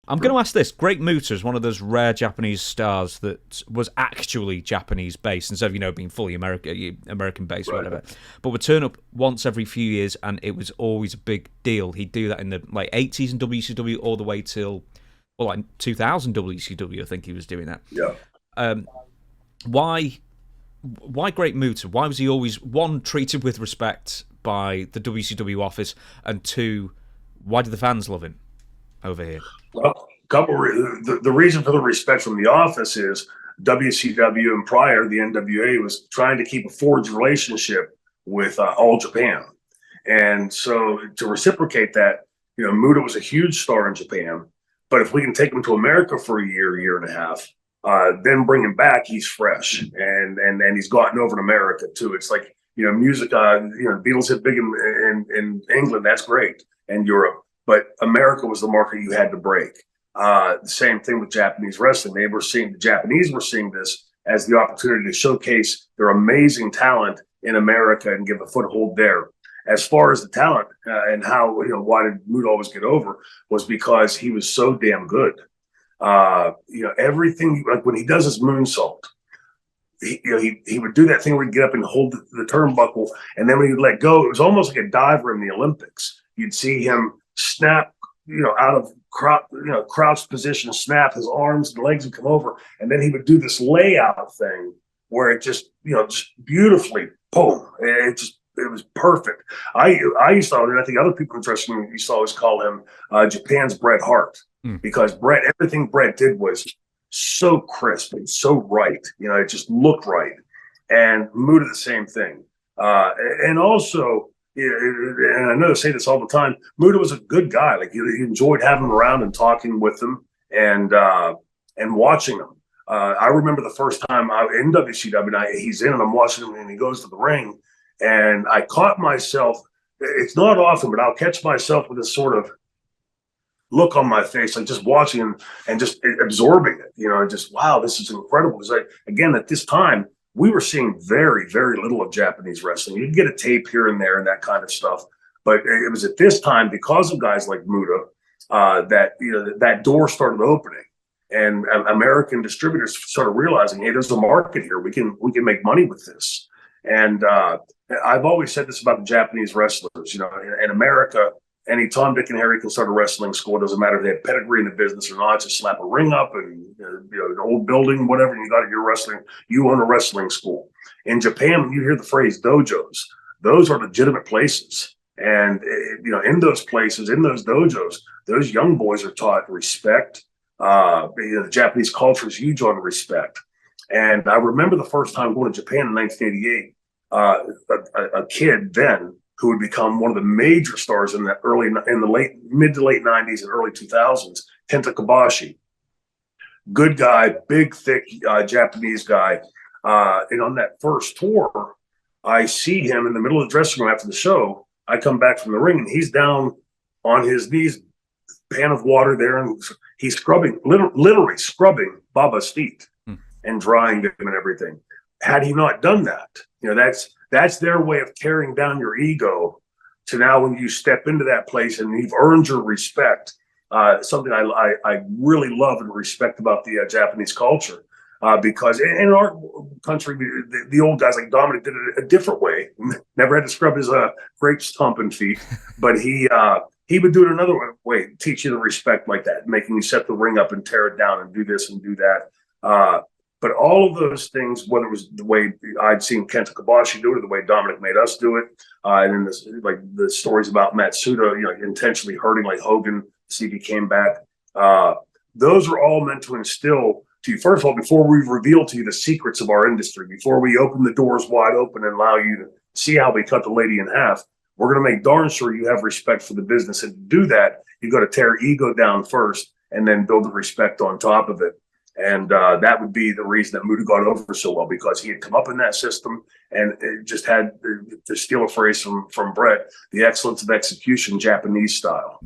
I'm going to ask this. Great Muta is one of those rare Japanese stars that was actually Japanese-based instead of, being fully American-based or whatever. But would turn up once every few years, and it was always a big deal. He'd do that in the 80s in WCW all the way till 2000 WCW, I think he was doing that. Yeah. Why Great Muta? Why was he always, one, treated with respect by the WCW office, and two, why do the fans love him over here? Well, the reason for the respect from the office is WCW and prior, the NWA was trying to keep a forged relationship with All Japan. And so to reciprocate that, Muta was a huge star in Japan. But if we can take him to America for a year and a half, then bring him back, he's fresh. And he's gotten over in America, too. It's like, music, Beatles hit big in England. That's great. And Europe. But America was the market you had to break. The same thing with Japanese wrestling. The Japanese were seeing this as the opportunity to showcase their amazing talent in America and give a foothold there. As far as the talent and how, why did Muta always get over was because he was so damn good. Everything, like when he does his moonsault, he would do that thing where he'd get up and hold the turnbuckle. And then when he'd let go, it was almost like a diver in the Olympics. You'd see him snap, out of crouched position, snap his arms and legs would come over, and then he would do this layout thing where it just beautifully, boom, it was perfect. I used to, and I think other people in wrestling used to always call him Japan's Bret Hart, because everything Bret did was so crisp and so right, it just looked right. And Muta the same thing, and also. And I know they say this all the time, Muta was a good guy. Like he enjoyed having him around and talking with him and watching him. I remember the first time I in WCW, and he's in and I'm watching him and he goes to the ring, and I caught myself. It's not often, but I'll catch myself with this sort of look on my face, like just watching him and just absorbing it. And just, wow, this is incredible. Because again, at this time, we were seeing very, very little of Japanese wrestling. You'd get a tape here and there and that kind of stuff. But it was at this time, because of guys like Muta, that door started opening. And American distributors started realizing, hey, there's a market here. We can make money with this. And I've always said this about the Japanese wrestlers. In America, any Tom, Dick, and Harry can start a wrestling school. It doesn't matter if they have pedigree in the business or not. Just slap a ring up and an old building, whatever, and you got your wrestling. You own a wrestling school. In Japan, when you hear the phrase dojos, those are legitimate places. And in those places, in those dojos, those young boys are taught respect. The Japanese culture is huge on respect. And I remember the first time going to Japan in 1988. A kid then, who would become one of the major mid to late 90s and early 2000s, Kenta Kobashi. Good guy, big, thick Japanese guy. And on that first tour, I see him in the middle of the dressing room after the show. I come back from the ring, and he's down on his knees, pan of water there, and he's scrubbing, literally scrubbing Baba's feet and drying them and everything. Had he not done that, that's their way of tearing down your ego to now when you step into that place and you've earned your respect. Something I really love and respect about the Japanese culture, because in our country, the old guys like Dominic did it a different way. Never had to scrub his grape stomping feet, but he would do it another way, teach you the respect like that, making you set the ring up and tear it down and do this and do that. But all of those things, whether it was the way I'd seen Kenta Kobashi do it or the way Dominic made us do it, and then like the stories about Matsuda, intentionally hurting like Hogan, see if he came back. Those are all meant to instill to you, first of all, before we reveal to you the secrets of our industry, before we open the doors wide open and allow you to see how we cut the lady in half, we're going to make darn sure you have respect for the business. And to do that, you've got to tear ego down first and then build the respect on top of it. And that would be the reason that Muta got over so well, because he had come up in that system and it just had, to steal a phrase from Bret, the excellence of execution, Japanese style.